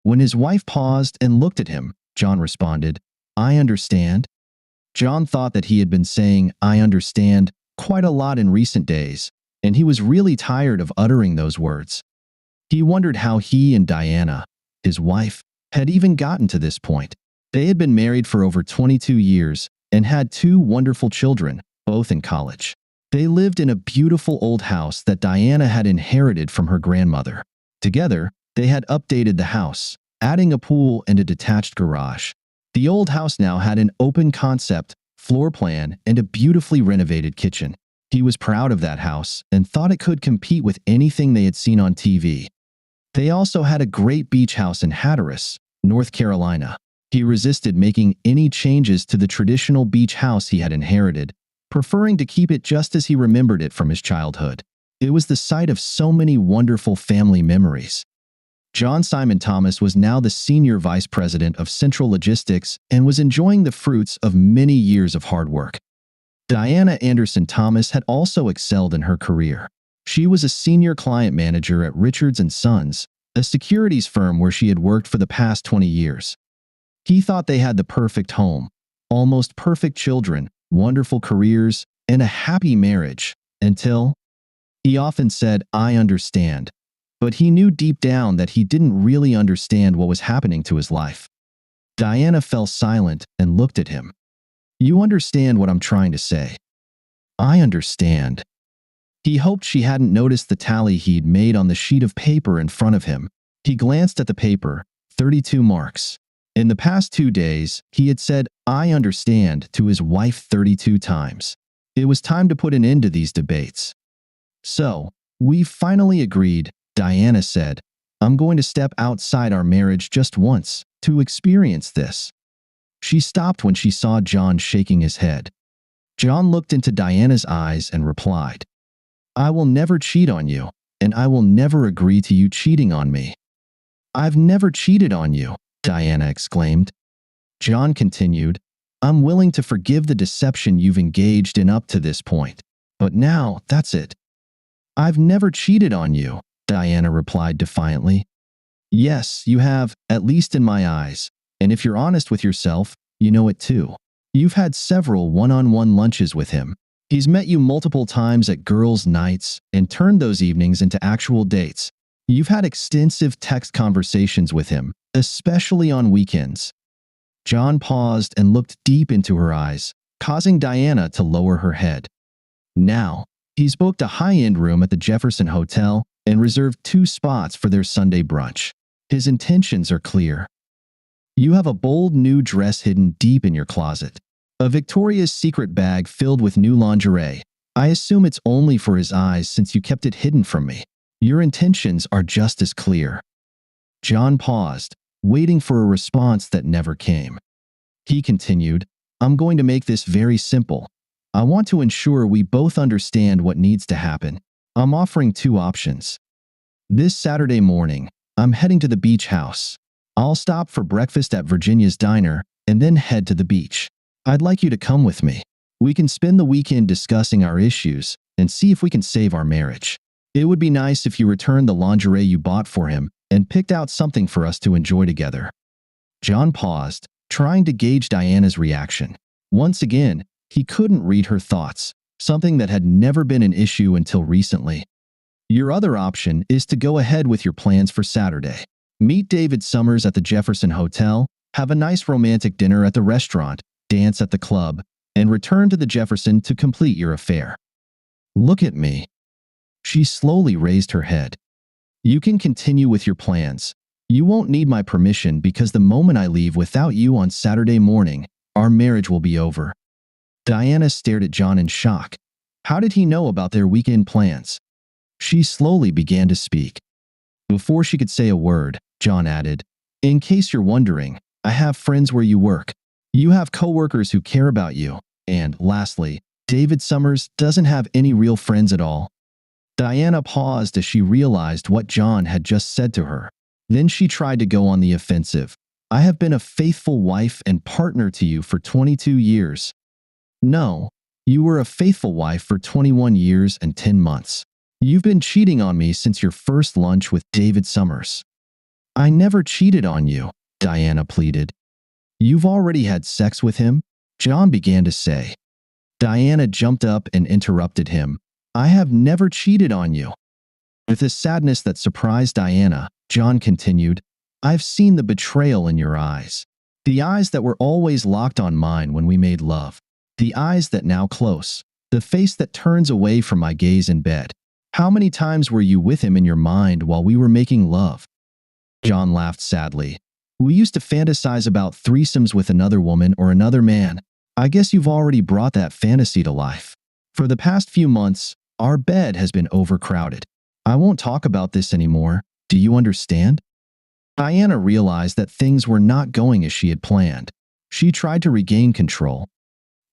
When his wife paused and looked at him, John responded, "I understand." John thought that he had been saying, "I understand," quite a lot in recent days, and he was really tired of uttering those words. He wondered how he and Diana, his wife, had even gotten to this point. They had been married for over 22 years and had two wonderful children, both in college. They lived in a beautiful old house that Diana had inherited from her grandmother. Together, they had updated the house, adding a pool and a detached garage. The old house now had an open concept, floor plan, and a beautifully renovated kitchen. He was proud of that house and thought it could compete with anything they had seen on TV. They also had a great beach house in Hatteras, North Carolina. He resisted making any changes to the traditional beach house he had inherited, preferring to keep it just as he remembered it from his childhood. It was the site of so many wonderful family memories. John Simon Thomas was now the senior vice president of Central Logistics and was enjoying the fruits of many years of hard work. Diana Anderson Thomas had also excelled in her career. She was a senior client manager at Richards & Sons, a securities firm where she had worked for the past 20 years. He thought they had the perfect home, almost perfect children, wonderful careers, and a happy marriage, until he often said, "I understand." But he knew deep down that he didn't really understand what was happening to his life. Diana fell silent and looked at him. "You understand what I'm trying to say." "I understand." He hoped she hadn't noticed the tally he'd made on the sheet of paper in front of him. He glanced at the paper, 32 marks. In the past 2 days, he had said, "I understand," to his wife 32 times. It was time to put an end to these debates. "So, we've finally agreed," Diana said. "I'm going to step outside our marriage just once, to experience this." She stopped when she saw John shaking his head. John looked into Diana's eyes and replied, "I will never cheat on you, and I will never agree to you cheating on me." "I've never cheated on you," Diana exclaimed. John continued, "I'm willing to forgive the deception you've engaged in up to this point. But now, that's it." "I've never cheated on you," Diana replied defiantly. "Yes, you have, at least in my eyes. And if you're honest with yourself, you know it too. You've had several one-on-one lunches with him. He's met you multiple times at girls' nights and turned those evenings into actual dates. You've had extensive text conversations with him, especially on weekends." John paused and looked deep into her eyes, causing Diana to lower her head. Now, he's booked a high-end room at the Jefferson Hotel and reserved 2 spots for their Sunday brunch. His intentions are clear. You have a bold new dress hidden deep in your closet. A Victoria's Secret bag filled with new lingerie. I assume it's only for his eyes since you kept it hidden from me. Your intentions are just as clear. John paused, waiting for a response that never came. He continued, "I'm going to make this very simple. I want to ensure we both understand what needs to happen. I'm offering 2 options. This Saturday morning, I'm heading to the beach house. I'll stop for breakfast at Virginia's Diner and then head to the beach. I'd like you to come with me. We can spend the weekend discussing our issues and see if we can save our marriage. It would be nice if you returned the lingerie you bought for him and picked out something for us to enjoy together." John paused, trying to gauge Diana's reaction. Once again, he couldn't read her thoughts, something that had never been an issue until recently. "Your other option is to go ahead with your plans for Saturday. Meet David Summers at the Jefferson Hotel, have a nice romantic dinner at the restaurant, dance at the club, and return to the Jefferson to complete your affair." "Look at me." She slowly raised her head. "You can continue with your plans. You won't need my permission because the moment I leave without you on Saturday morning, our marriage will be over." Diana stared at John in shock. How did he know about their weekend plans? She slowly began to speak. Before she could say a word, John added, "In case you're wondering, I have friends where you work. You have coworkers who care about you. And, lastly, David Summers doesn't have any real friends at all." Diana paused as she realized what John had just said to her. Then she tried to go on the offensive. "I have been a faithful wife and partner to you for 22 years. "No, you were a faithful wife for 21 years and 10 months. You've been cheating on me since your first lunch with David Summers." I never cheated on you, Diana pleaded. You've already had sex with him? John began to say. Diana jumped up and interrupted him. I have never cheated on you. With a sadness that surprised Diana, John continued, I've seen the betrayal in your eyes. The eyes that were always locked on mine when we made love. The eyes that now close. The face that turns away from my gaze in bed. How many times were you with him in your mind while we were making love? John laughed sadly. We used to fantasize about threesomes with another woman or another man. I guess you've already brought that fantasy to life. For the past few months, our bed has been overcrowded. I won't talk about this anymore. Do you understand? Diana realized that things were not going as she had planned. She tried to regain control.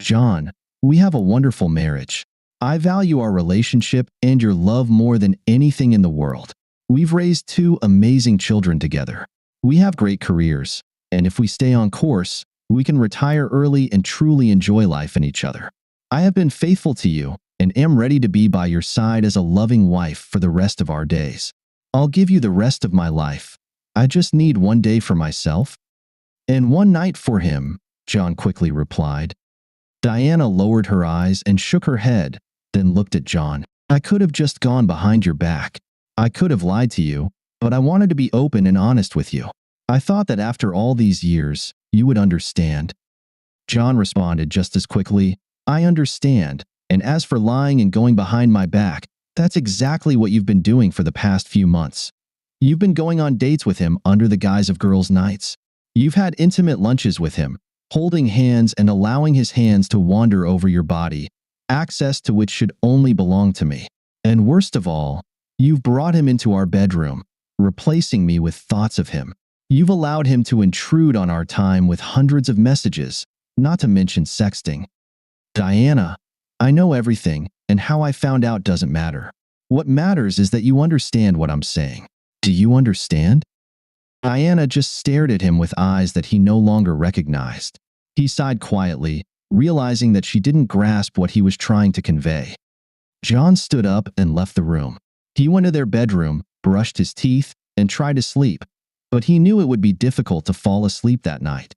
John, we have a wonderful marriage. I value our relationship and your love more than anything in the world. We've raised two amazing children together. We have great careers, and if we stay on course, we can retire early and truly enjoy life and each other. I have been faithful to you and am ready to be by your side as a loving wife for the rest of our days. I'll give you the rest of my life. I just need one day for myself. And one night for him, John quickly replied. Diana lowered her eyes and shook her head, then looked at John. I could have just gone behind your back. I could have lied to you, but I wanted to be open and honest with you. I thought that after all these years, you would understand. John responded just as quickly, I understand, and as for lying and going behind my back, that's exactly what you've been doing for the past few months. You've been going on dates with him under the guise of girls' nights. You've had intimate lunches with him, holding hands and allowing his hands to wander over your body, access to which should only belong to me. And worst of all, you've brought him into our bedroom, replacing me with thoughts of him. You've allowed him to intrude on our time with hundreds of messages, not to mention sexting. Diana, I know everything, and how I found out doesn't matter. What matters is that you understand what I'm saying. Do you understand? Diana just stared at him with eyes that he no longer recognized. He sighed quietly, realizing that she didn't grasp what he was trying to convey. John stood up and left the room. He went to their bedroom, brushed his teeth, and tried to sleep, but he knew it would be difficult to fall asleep that night.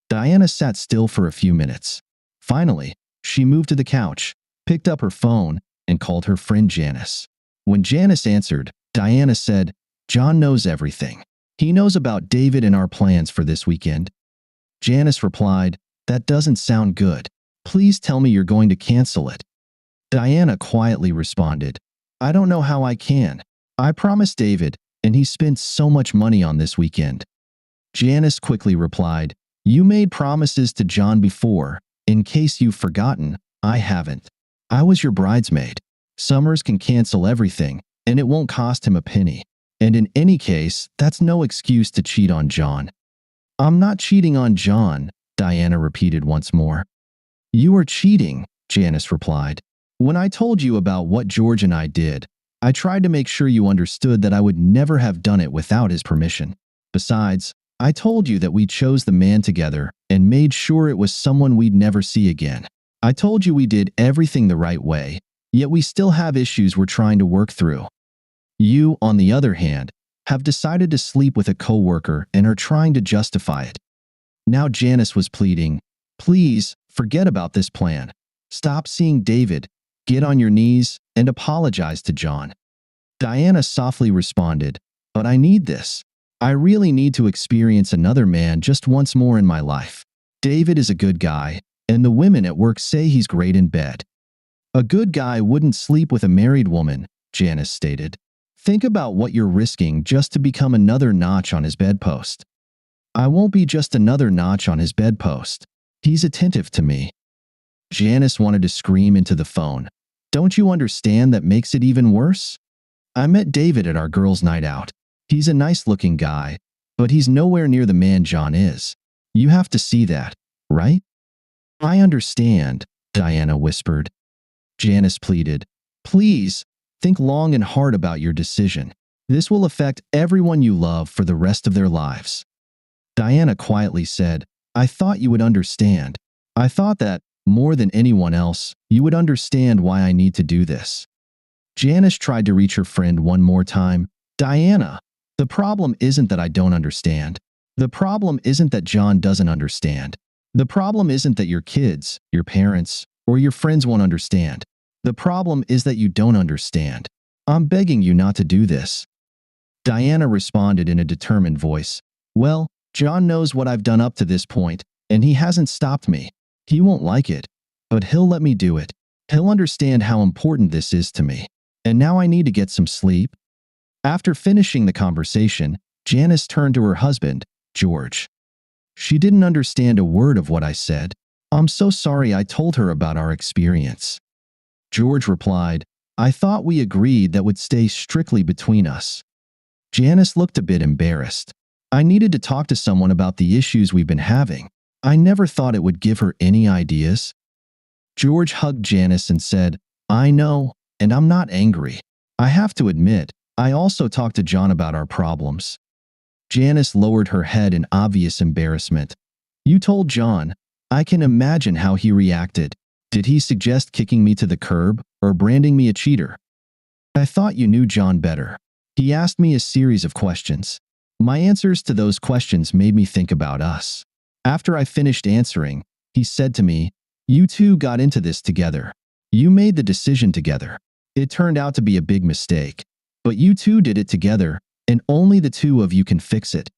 Diana sat still for a few minutes. Finally, she moved to the couch, picked up her phone, and called her friend Janice. When Janice answered, Diana said, John knows everything. He knows about David and our plans for this weekend. Janice replied, That doesn't sound good. Please tell me you're going to cancel it. Diana quietly responded, I don't know how I can. I promised David, and he spent so much money on this weekend. Janice quickly replied, You made promises to John before. In case you've forgotten, I haven't. I was your bridesmaid. Summers can cancel everything, and it won't cost him a penny. And in any case, that's no excuse to cheat on John. I'm not cheating on John, Diana repeated once more. You are cheating, Janice replied. When I told you about what George and I did, I tried to make sure you understood that I would never have done it without his permission. Besides, I told you that we chose the man together and made sure it was someone we'd never see again. I told you we did everything the right way, yet we still have issues we're trying to work through. You, on the other hand, have decided to sleep with a coworker and are trying to justify it. Now Janice was pleading, Please, forget about this plan. Stop seeing David, get on your knees, and apologize to John. Diana softly responded, But I need this. I really need to experience another man just once more in my life. David is a good guy, and the women at work say he's great in bed. A good guy wouldn't sleep with a married woman, Janice stated. Think about what you're risking just to become another notch on his bedpost. I won't be just another notch on his bedpost. He's attentive to me. Janice wanted to scream into the phone. Don't you understand that makes it even worse? I met David at our girls' night out. He's a nice-looking guy, but he's nowhere near the man John is. You have to see that, right? I understand, Diana whispered. Janice pleaded, Please, think long and hard about your decision. This will affect everyone you love for the rest of their lives. Diana quietly said, I thought you would understand. I thought that, more than anyone else, you would understand why I need to do this. Janice tried to reach her friend one more time. Diana, The problem isn't that I don't understand. The problem isn't that John doesn't understand. The problem isn't that your kids, your parents, or your friends won't understand. The problem is that you don't understand. I'm begging you not to do this." Diana responded in a determined voice. "Well, John knows what I've done up to this point, and he hasn't stopped me. He won't like it, but he'll let me do it. He'll understand how important this is to me. And now I need to get some sleep." After finishing the conversation, Janice turned to her husband, George. "She didn't understand a word of what I said. I'm so sorry I told her about our experience." George replied, "I thought we agreed that would stay strictly between us." Janice looked a bit embarrassed. "I needed to talk to someone about the issues we've been having. I never thought it would give her any ideas." George hugged Janice and said, "I know, and I'm not angry. I have to admit, I also talked to John about our problems." Janice lowered her head in obvious embarrassment. "You told John. I can imagine how he reacted. Did he suggest kicking me to the curb or branding me a cheater?" "I thought you knew John better. He asked me a series of questions. My answers to those questions made me think about us. After I finished answering, he said to me, 'You two got into this together. You made the decision together. It turned out to be a big mistake. But you two did it together, and only the two of you can fix it.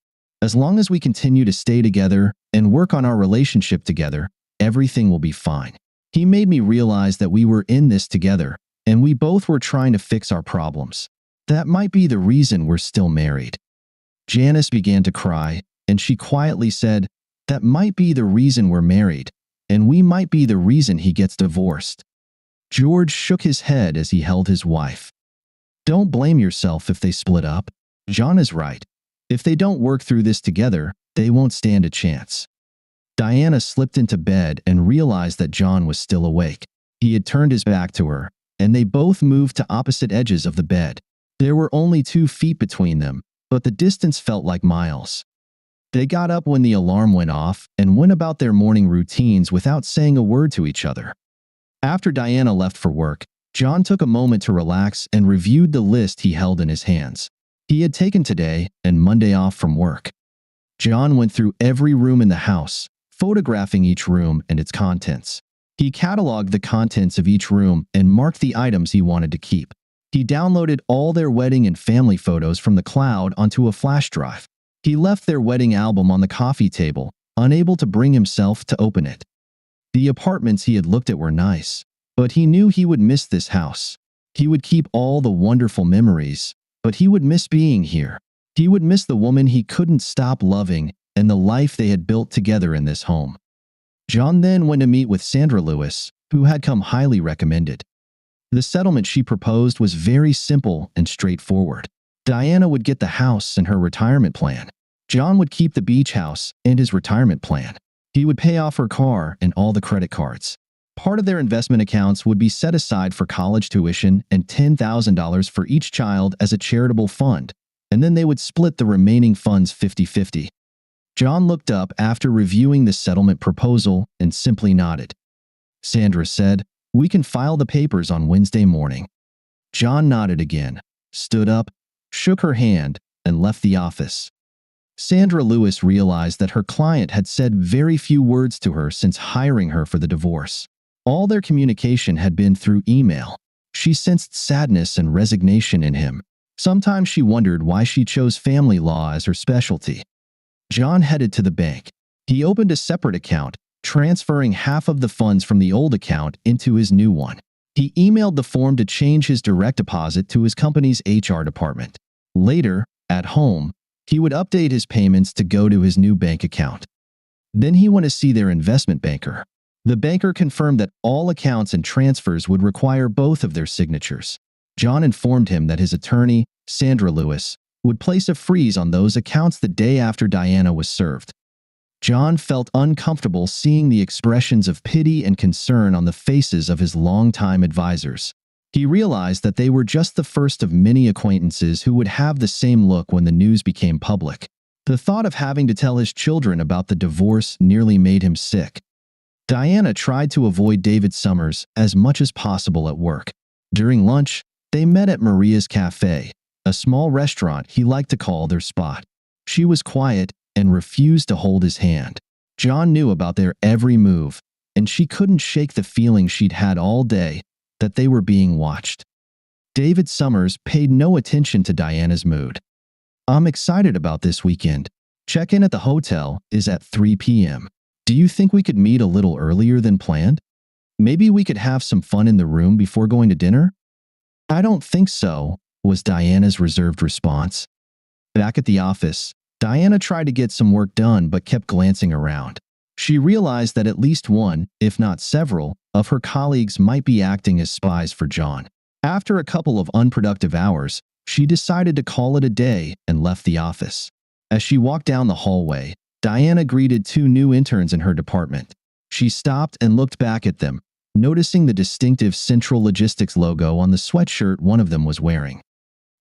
As long as we continue to stay together and work on our relationship together, everything will be fine.' He made me realize that we were in this together, and we both were trying to fix our problems. That might be the reason we're still married." Janice began to cry, and she quietly said, "That might be the reason we're married, and we might be the reason he gets divorced." George shook his head as he held his wife. "Don't blame yourself if they split up. John is right. If they don't work through this together, they won't stand a chance." Diana slipped into bed and realized that John was still awake. He had turned his back to her, and they both moved to opposite edges of the bed. There were only 2 feet between them, but the distance felt like miles. They got up when the alarm went off and went about their morning routines without saying a word to each other. After Diana left for work, John took a moment to relax and reviewed the list he held in his hands. He had taken today and Monday off from work. John went through every room in the house, photographing each room and its contents. He cataloged the contents of each room and marked the items he wanted to keep. He downloaded all their wedding and family photos from the cloud onto a flash drive. He left their wedding album on the coffee table, unable to bring himself to open it. The apartments he had looked at were nice, but he knew he would miss this house. He would keep all the wonderful memories, but he would miss being here. He would miss the woman he couldn't stop loving and the life they had built together in this home. John then went to meet with Sandra Lewis, who had come highly recommended. The settlement she proposed was very simple and straightforward. Diana would get the house and her retirement plan. John would keep the beach house and his retirement plan. He would pay off her car and all the credit cards. Part of their investment accounts would be set aside for college tuition and $10,000 for each child as a charitable fund, and then they would split the remaining funds 50-50. John looked up after reviewing the settlement proposal and simply nodded. Sandra said, "We can file the papers on Wednesday morning." John nodded again, stood up, shook her hand, and left the office. Sandra Lewis realized that her client had said very few words to her since hiring her for the divorce. All their communication had been through email. She sensed sadness and resignation in him. Sometimes she wondered why she chose family law as her specialty. John headed to the bank. He opened a separate account, transferring half of the funds from the old account into his new one. He emailed the form to change his direct deposit to his company's HR department. Later, at home, he would update his payments to go to his new bank account. Then he went to see their investment banker. The banker confirmed that all accounts and transfers would require both of their signatures. John informed him that his attorney, Sandra Lewis, would place a freeze on those accounts the day after Diana was served. John felt uncomfortable seeing the expressions of pity and concern on the faces of his longtime advisors. He realized that they were just the first of many acquaintances who would have the same look when the news became public. The thought of having to tell his children about the divorce nearly made him sick. Diana tried to avoid David Summers as much as possible at work. During lunch, they met at Maria's cafe, a small restaurant he liked to call their spot. She was quiet and refused to hold his hand. John knew about their every move, and she couldn't shake the feeling she'd had all day that they were being watched. David Summers paid no attention to Diana's mood. I'm excited about this weekend. Check-in at the hotel is at 3 p.m. Do you think we could meet a little earlier than planned? Maybe we could have some fun in the room before going to dinner? I don't think so, was Diana's reserved response. Back at the office, Diana tried to get some work done but kept glancing around. She realized that at least one, if not several, of her colleagues might be acting as spies for John. After a couple of unproductive hours, she decided to call it a day and left the office. As she walked down the hallway, Diana greeted two new interns in her department. She stopped and looked back at them, noticing the distinctive Central Logistics logo on the sweatshirt one of them was wearing.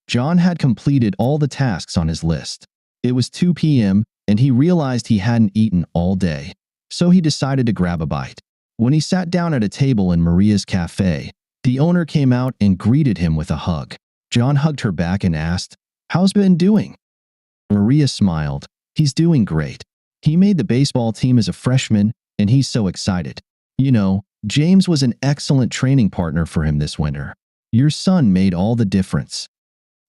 John had completed all the tasks on his list. It was 2 p.m., and he realized he hadn't eaten all day, so he decided to grab a bite. When he sat down at a table in Maria's cafe, the owner came out and greeted him with a hug. John hugged her back and asked, "How's Ben doing?" Maria smiled. "He's doing great. He made the baseball team as a freshman, and he's so excited. You know, James was an excellent training partner for him this winter. Your son made all the difference."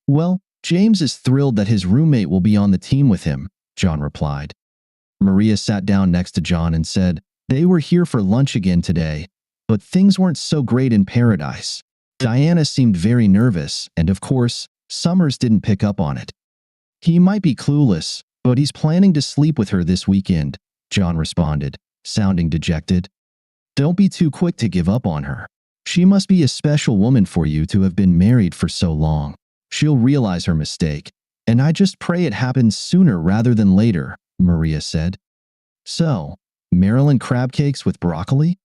"Well, James is thrilled that his roommate will be on the team with him," John replied. Maria sat down next to John and said, "They were here for lunch again today, but things weren't so great in Paradise." Diana seemed very nervous, and of course, Summers didn't pick up on it. "He might be clueless, but he's planning to sleep with her this weekend," John responded, sounding dejected. "Don't be too quick to give up on her. She must be a special woman for you to have been married for so long. She'll realize her mistake, and I just pray it happens sooner rather than later," Maria said. "So, Maryland crab cakes with broccoli?"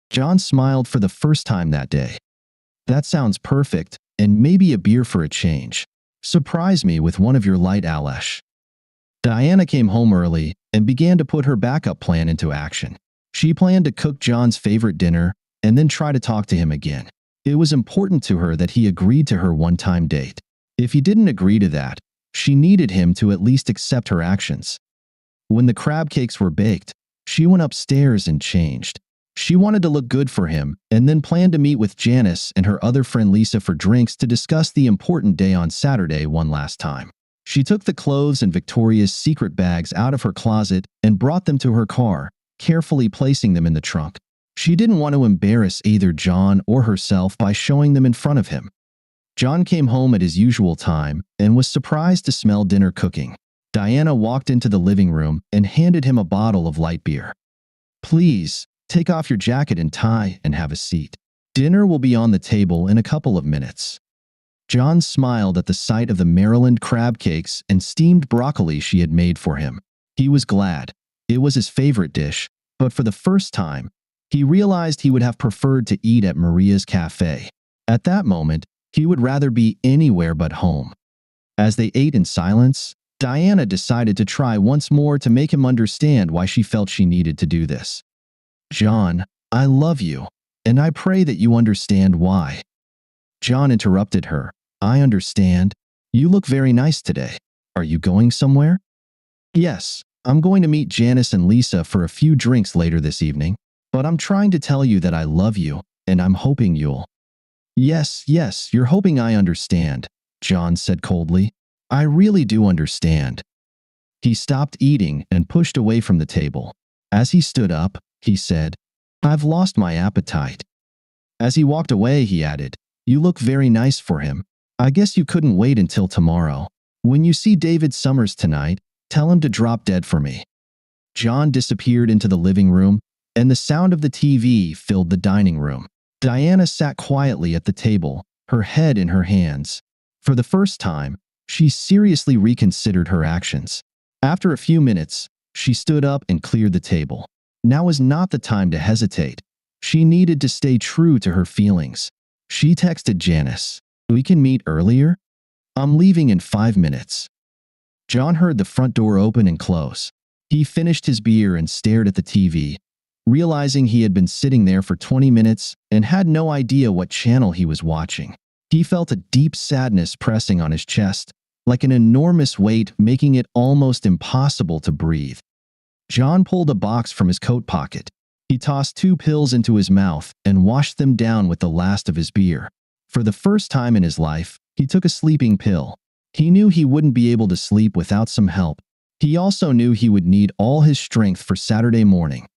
John smiled for the first time that day. "That sounds perfect, and maybe a beer for a change. Surprise me with one of your light Alesh." Diana came home early and began to put her backup plan into action. She planned to cook John's favorite dinner and then try to talk to him again. It was important to her that he agreed to her one-time date. If he didn't agree to that, she needed him to at least accept her actions. When the crab cakes were baked, she went upstairs and changed. She wanted to look good for him and then planned to meet with Janice and her other friend Lisa for drinks to discuss the important day on Saturday one last time. She took the clothes and Victoria's Secret bags out of her closet and brought them to her car, carefully placing them in the trunk. She didn't want to embarrass either John or herself by showing them in front of him. John came home at his usual time and was surprised to smell dinner cooking. Diana walked into the living room and handed him a bottle of light beer. "Please, take off your jacket and tie and have a seat. Dinner will be on the table in a couple of minutes." John smiled at the sight of the Maryland crab cakes and steamed broccoli she had made for him. He was glad. It was his favorite dish, but for the first time, he realized he would have preferred to eat at Maria's cafe. At that moment, he would rather be anywhere but home. As they ate in silence, Diana decided to try once more to make him understand why she felt she needed to do this. "John, I love you, and I pray that you understand why." John interrupted her. "I understand. You look very nice today. Are you going somewhere?" "Yes, I'm going to meet Janice and Lisa for a few drinks later this evening, but I'm trying to tell you that I love you, and I'm hoping you'll—" Yes, you're hoping I understand," John said coldly. "I really do understand." He stopped eating and pushed away from the table. As he stood up, he said, "I've lost my appetite." As he walked away, he added, "You look very nice for him. I guess you couldn't wait until tomorrow. When you see David Summers tonight, tell him to drop dead for me." John disappeared into the living room, and the sound of the TV filled the dining room. Diana sat quietly at the table, her head in her hands. For the first time, she seriously reconsidered her actions. After a few minutes, she stood up and cleared the table. Now was not the time to hesitate. She needed to stay true to her feelings. She texted Janice, "We can meet earlier? I'm leaving in 5 minutes." John heard the front door open and close. He finished his beer and stared at the TV, realizing he had been sitting there for 20 minutes and had no idea what channel he was watching. He felt a deep sadness pressing on his chest, like an enormous weight making it almost impossible to breathe. John pulled a box from his coat pocket. He tossed 2 pills into his mouth and washed them down with the last of his beer. For the first time in his life, he took a sleeping pill. He knew he wouldn't be able to sleep without some help. He also knew he would need all his strength for Saturday morning.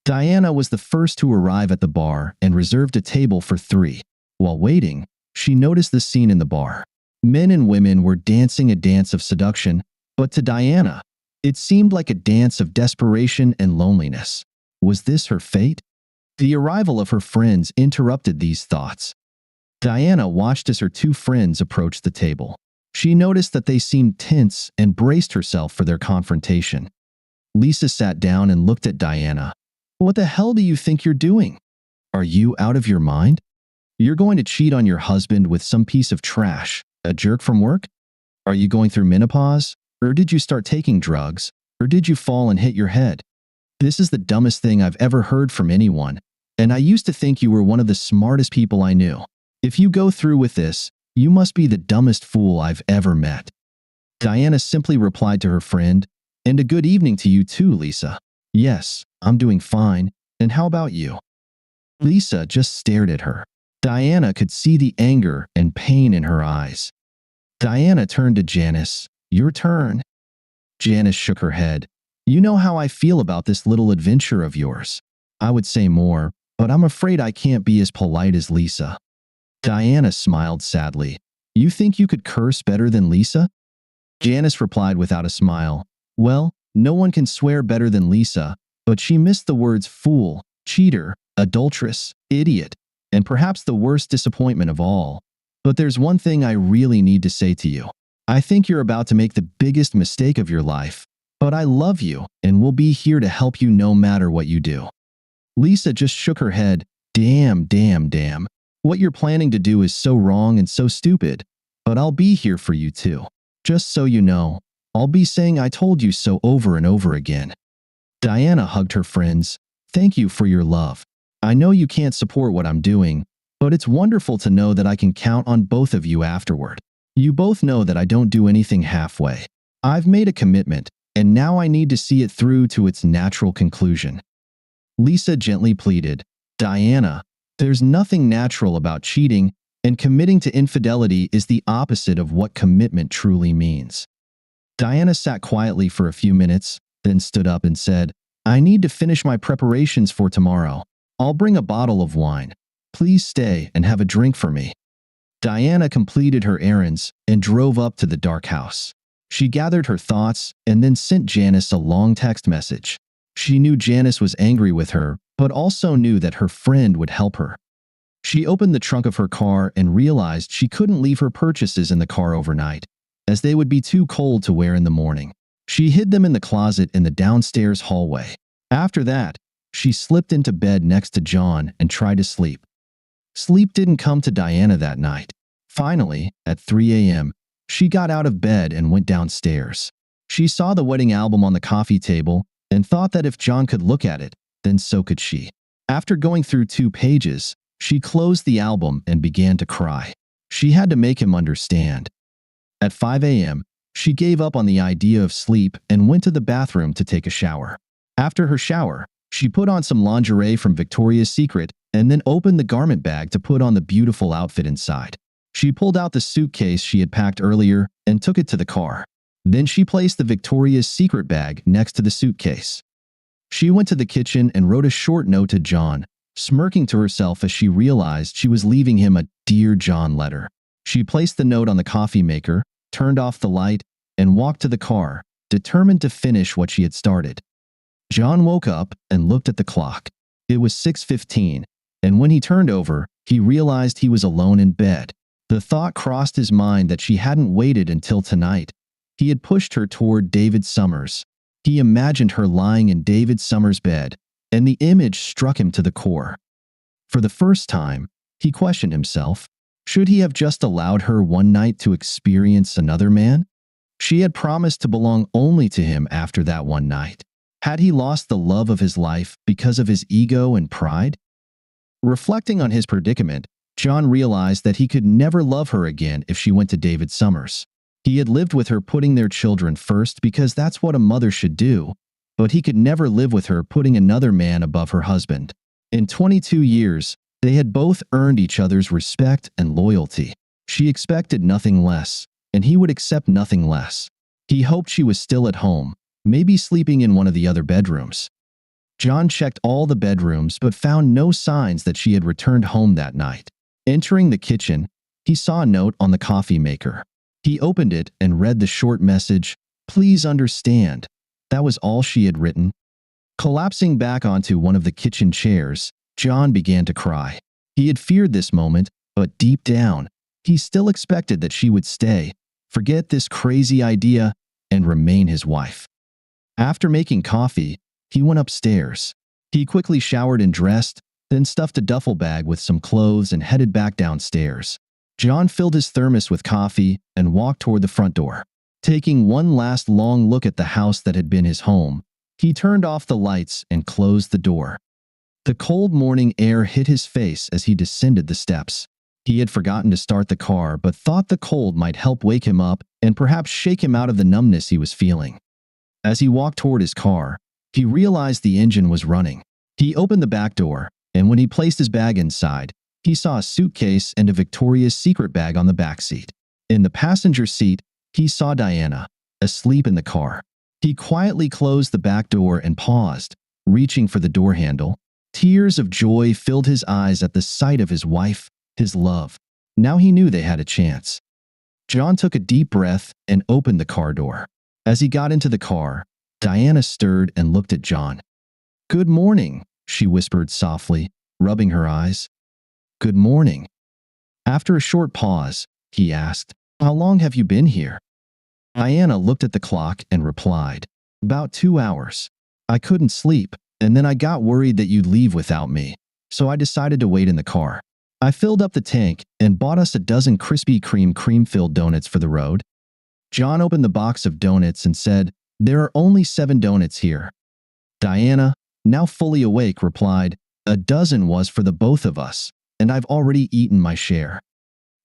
Diana was the first to arrive at the bar and reserved a table for 3. While waiting, she noticed the scene in the bar. Men and women were dancing a dance of seduction, but to Diana, it seemed like a dance of desperation and loneliness. Was this her fate? The arrival of her friends interrupted these thoughts. Diana watched as her 2 friends approached the table. She noticed that they seemed tense and braced herself for their confrontation. Lisa sat down and looked at Diana. "What the hell do you think you're doing? Are you out of your mind? You're going to cheat on your husband with some piece of trash, a jerk from work? Are you going through menopause? Or did you start taking drugs? Or did you fall and hit your head? This is the dumbest thing I've ever heard from anyone, and I used to think you were one of the smartest people I knew. If you go through with this, you must be the dumbest fool I've ever met." Diana simply replied to her friend, "And a good evening to you too, Lisa. Yes, I'm doing fine, and how about you?" Lisa just stared at her. Diana could see the anger and pain in her eyes. Diana turned to Janice. "Your turn." Janice shook her head. "You know how I feel about this little adventure of yours. I would say more, but I'm afraid I can't be as polite as Lisa." Diana smiled sadly. "You think you could curse better than Lisa?" Janice replied without a smile. "Well, no one can swear better than Lisa, but she missed the words fool, cheater, adulteress, idiot, and perhaps the worst disappointment of all. But there's one thing I really need to say to you. I think you're about to make the biggest mistake of your life, but I love you and will be here to help you no matter what you do." Lisa just shook her head. Damn. What you're planning to do is so wrong and so stupid, but I'll be here for you too. Just so you know, I'll be saying I told you so over and over again." Diana hugged her friends. "Thank you for your love. I know you can't support what I'm doing, but it's wonderful to know that I can count on both of you afterward. You both know that I don't do anything halfway. I've made a commitment, and now I need to see it through to its natural conclusion." Lisa gently pleaded, "Diana, there's nothing natural about cheating, and committing to infidelity is the opposite of what commitment truly means." Diana sat quietly for a few minutes, then stood up and said, "I need to finish my preparations for tomorrow. I'll bring a bottle of wine. Please stay and have a drink for me." Diana completed her errands and drove up to the dark house. She gathered her thoughts and then sent Janice a long text message. She knew Janice was angry with her, but also knew that her friend would help her. She opened the trunk of her car and realized she couldn't leave her purchases in the car overnight, as they would be too cold to wear in the morning. She hid them in the closet in the downstairs hallway. After that, she slipped into bed next to John and tried to sleep. Sleep didn't come to Diana that night. Finally, at 3 a.m., she got out of bed and went downstairs. She saw the wedding album on the coffee table and thought that if John could look at it, then so could she. After going through 2 pages, she closed the album and began to cry. She had to make him understand. At 5 a.m., she gave up on the idea of sleep and went to the bathroom to take a shower. After her shower, she put on some lingerie from Victoria's Secret and then opened the garment bag to put on the beautiful outfit inside. She pulled out the suitcase she had packed earlier and took it to the car. Then she placed the Victoria's Secret bag next to the suitcase. She went to the kitchen and wrote a short note to John, smirking to herself as she realized she was leaving him a Dear John letter. She placed the note on the coffee maker, turned off the light, and walked to the car, determined to finish what she had started. John woke up and looked at the clock. It was 6:15, and when he turned over, he realized he was alone in bed. The thought crossed his mind that she hadn't waited until tonight. He had pushed her toward David Summers. He imagined her lying in David Summers' bed, and the image struck him to the core. For the first time, he questioned himself. Should he have just allowed her one night to experience another man? She had promised to belong only to him after that one night. Had he lost the love of his life because of his ego and pride? Reflecting on his predicament, John realized that he could never love her again if she went to David Summers. He had lived with her putting their children first because that's what a mother should do, but he could never live with her putting another man above her husband. In 22 years, they had both earned each other's respect and loyalty. She expected nothing less, and he would accept nothing less. He hoped she was still at home, maybe sleeping in one of the other bedrooms. John checked all the bedrooms but found no signs that she had returned home that night. Entering the kitchen, he saw a note on the coffee maker. He opened it and read the short message, "Please understand." That was all she had written. Collapsing back onto one of the kitchen chairs, John began to cry. He had feared this moment, but deep down, he still expected that she would stay, forget this crazy idea, and remain his wife. After making coffee, he went upstairs. He quickly showered and dressed, then stuffed a duffel bag with some clothes and headed back downstairs. John filled his thermos with coffee and walked toward the front door. Taking one last long look at the house that had been his home, he turned off the lights and closed the door. The cold morning air hit his face as he descended the steps. He had forgotten to start the car but thought the cold might help wake him up and perhaps shake him out of the numbness he was feeling. As he walked toward his car, he realized the engine was running. He opened the back door, and when he placed his bag inside, he saw a suitcase and a Victoria's Secret bag on the back seat. In the passenger seat, he saw Diana, asleep in the car. He quietly closed the back door and paused, reaching for the door handle. Tears of joy filled his eyes at the sight of his wife, his love. Now he knew they had a chance. John took a deep breath and opened the car door. As he got into the car, Diana stirred and looked at John. "Good morning," she whispered softly, rubbing her eyes. "Good morning." After a short pause, he asked, "How long have you been here?" Diana looked at the clock and replied, "About 2 hours. I couldn't sleep, and then I got worried that you'd leave without me, so I decided to wait in the car. I filled up the tank and bought us a dozen Krispy Kreme cream-filled donuts for the road." John opened the box of donuts and said, "There are only 7 donuts here." Diana, now fully awake, replied, "A dozen was for the both of us, and I've already eaten my share."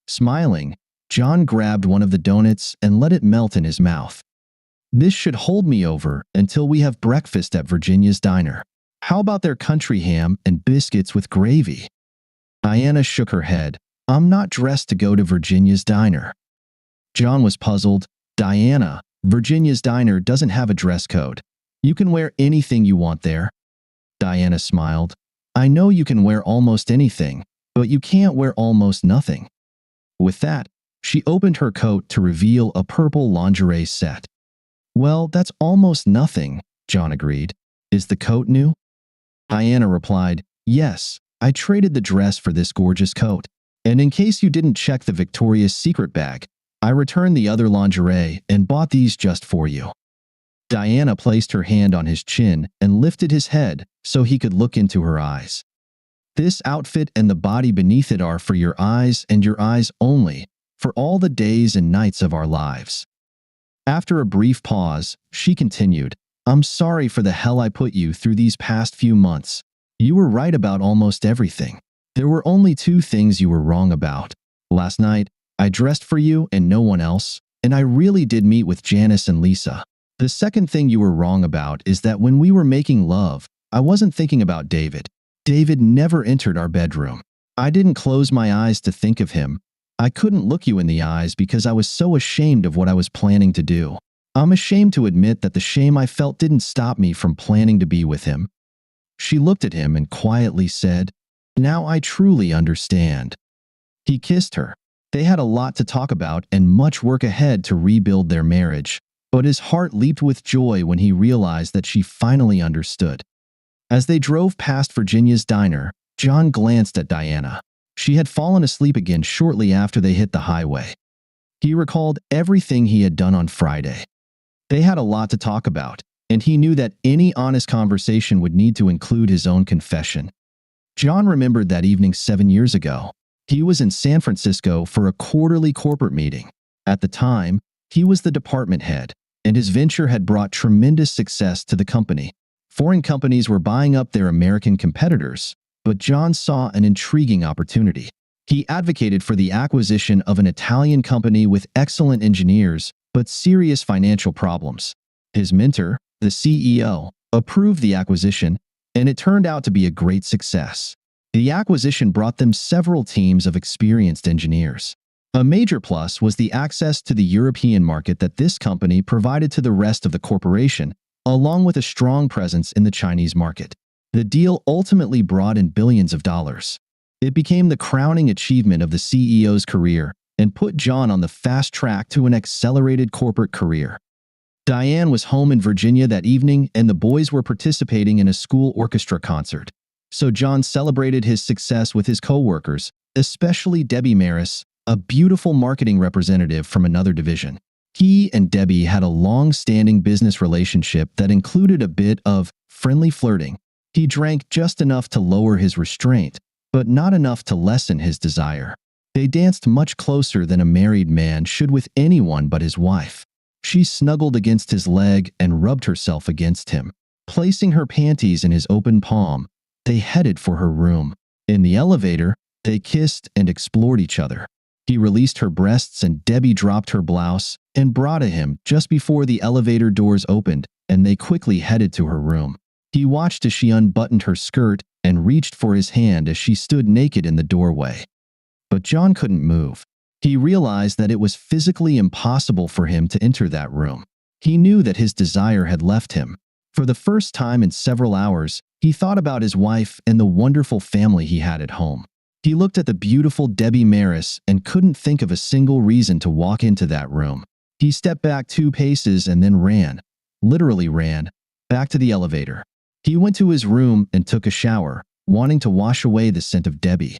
Smiling, John grabbed one of the donuts and let it melt in his mouth. "This should hold me over until we have breakfast at Virginia's Diner. How about their country ham and biscuits with gravy?" Diana shook her head. "I'm not dressed to go to Virginia's Diner." John was puzzled. "Diana, Virginia's Diner doesn't have a dress code. You can wear anything you want there." Diana smiled. "I know you can wear almost anything, but you can't wear almost nothing." With that, she opened her coat to reveal a purple lingerie set. "Well, that's almost nothing," John agreed. "Is the coat new?" Diana replied, "Yes, I traded the dress for this gorgeous coat. And in case you didn't check the Victoria's Secret bag, I returned the other lingerie and bought these just for you." Diana placed her hand on his chin and lifted his head so he could look into her eyes. "This outfit and the body beneath it are for your eyes and your eyes only, for all the days and nights of our lives." After a brief pause, she continued, "I'm sorry for the hell I put you through these past few months. You were right about almost everything. There were only 2 things you were wrong about. Last night, I dressed for you and no one else, and I really did meet with Janice and Lisa. The second thing you were wrong about is that when we were making love, I wasn't thinking about David. David never entered our bedroom. I didn't close my eyes to think of him. I couldn't look you in the eyes because I was so ashamed of what I was planning to do. I'm ashamed to admit that the shame I felt didn't stop me from planning to be with him." She looked at him and quietly said, "Now I truly understand." He kissed her. They had a lot to talk about and much work ahead to rebuild their marriage, but his heart leaped with joy when he realized that she finally understood. As they drove past Virginia's Diner, John glanced at Diana. She had fallen asleep again shortly after they hit the highway. He recalled everything he had done on Friday. They had a lot to talk about, and he knew that any honest conversation would need to include his own confession. John remembered that evening 7 years ago. He was in San Francisco for a quarterly corporate meeting. At the time, he was the department head, and his venture had brought tremendous success to the company. Foreign companies were buying up their American competitors, but John saw an intriguing opportunity. He advocated for the acquisition of an Italian company with excellent engineers but serious financial problems. His mentor, the CEO, approved the acquisition, and it turned out to be a great success. The acquisition brought them several teams of experienced engineers. A major plus was the access to the European market that this company provided to the rest of the corporation, along with a strong presence in the Chinese market. The deal ultimately brought in billions of dollars. It became the crowning achievement of the CEO's career and put John on the fast track to an accelerated corporate career. Diane was home in Virginia that evening, and the boys were participating in a school orchestra concert. So John celebrated his success with his co-workers, especially Debbie Maris, a beautiful marketing representative from another division. He and Debbie had a long-standing business relationship that included a bit of friendly flirting. He drank just enough to lower his restraint, but not enough to lessen his desire. They danced much closer than a married man should with anyone but his wife. She snuggled against his leg and rubbed herself against him. Placing her panties in his open palm, they headed for her room. In the elevator, they kissed and explored each other. He released her breasts and Debbie dropped her blouse and bra to him just before the elevator doors opened, and they quickly headed to her room. He watched as she unbuttoned her skirt and reached for his hand as she stood naked in the doorway. But John couldn't move. He realized that it was physically impossible for him to enter that room. He knew that his desire had left him. For the first time in several hours, he thought about his wife and the wonderful family he had at home. He looked at the beautiful Debbie Maris and couldn't think of a single reason to walk into that room. He stepped back 2 paces and then ran, literally ran, back to the elevator. He went to his room and took a shower, wanting to wash away the scent of Debbie.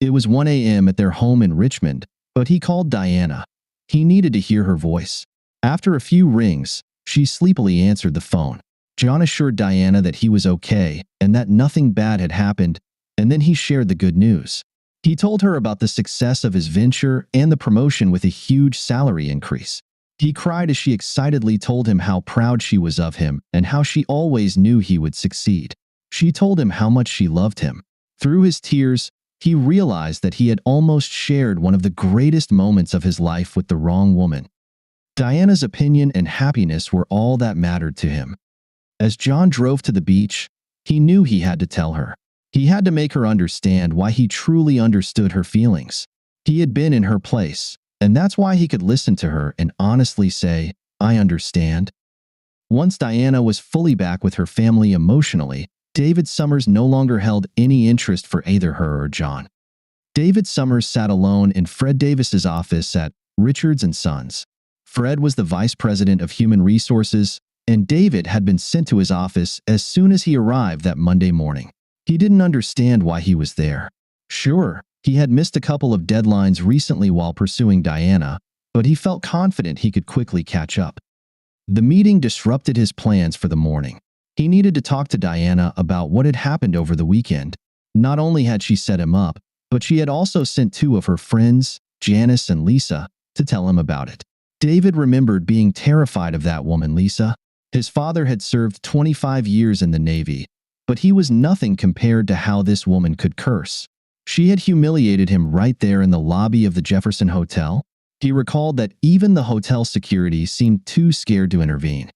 It was 1 a.m. at their home in Richmond, but he called Diana. He needed to hear her voice. After a few rings, she sleepily answered the phone. John assured Diana that he was okay and that nothing bad had happened, and then he shared the good news. He told her about the success of his venture and the promotion with a huge salary increase. He cried as she excitedly told him how proud she was of him and how she always knew he would succeed. She told him how much she loved him. Through his tears, he realized that he had almost shared one of the greatest moments of his life with the wrong woman. Diana's opinion and happiness were all that mattered to him. As John drove to the beach, he knew he had to tell her. He had to make her understand why he truly understood her feelings. He had been in her place, and that's why he could listen to her and honestly say, "I understand." Once Diana was fully back with her family emotionally, David Summers no longer held any interest for either her or John. David Summers sat alone in Fred Davis's office at Richards & Sons. Fred was the vice president of human resources, and David had been sent to his office as soon as he arrived that Monday morning. He didn't understand why he was there. Sure, he had missed a couple of deadlines recently while pursuing Diana, but he felt confident he could quickly catch up. The meeting disrupted his plans for the morning. He needed to talk to Diana about what had happened over the weekend. Not only had she set him up, but she had also sent 2 of her friends, Janice and Lisa, to tell him about it. David remembered being terrified of that woman, Lisa. His father had served 25 years in the Navy, but he was nothing compared to how this woman could curse. She had humiliated him right there in the lobby of the Jefferson Hotel. He recalled that even the hotel security seemed too scared to intervene.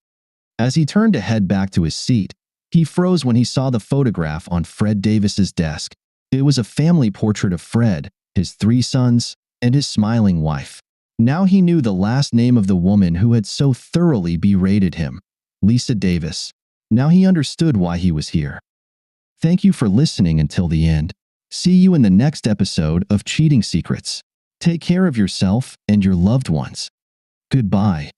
As he turned to head back to his seat, he froze when he saw the photograph on Fred Davis's desk. It was a family portrait of Fred, his 3 sons, and his smiling wife. Now he knew the last name of the woman who had so thoroughly berated him, Lisa Davis. Now he understood why he was here. Thank you for listening until the end. See you in the next episode of Cheating Secrets. Take care of yourself and your loved ones. Goodbye.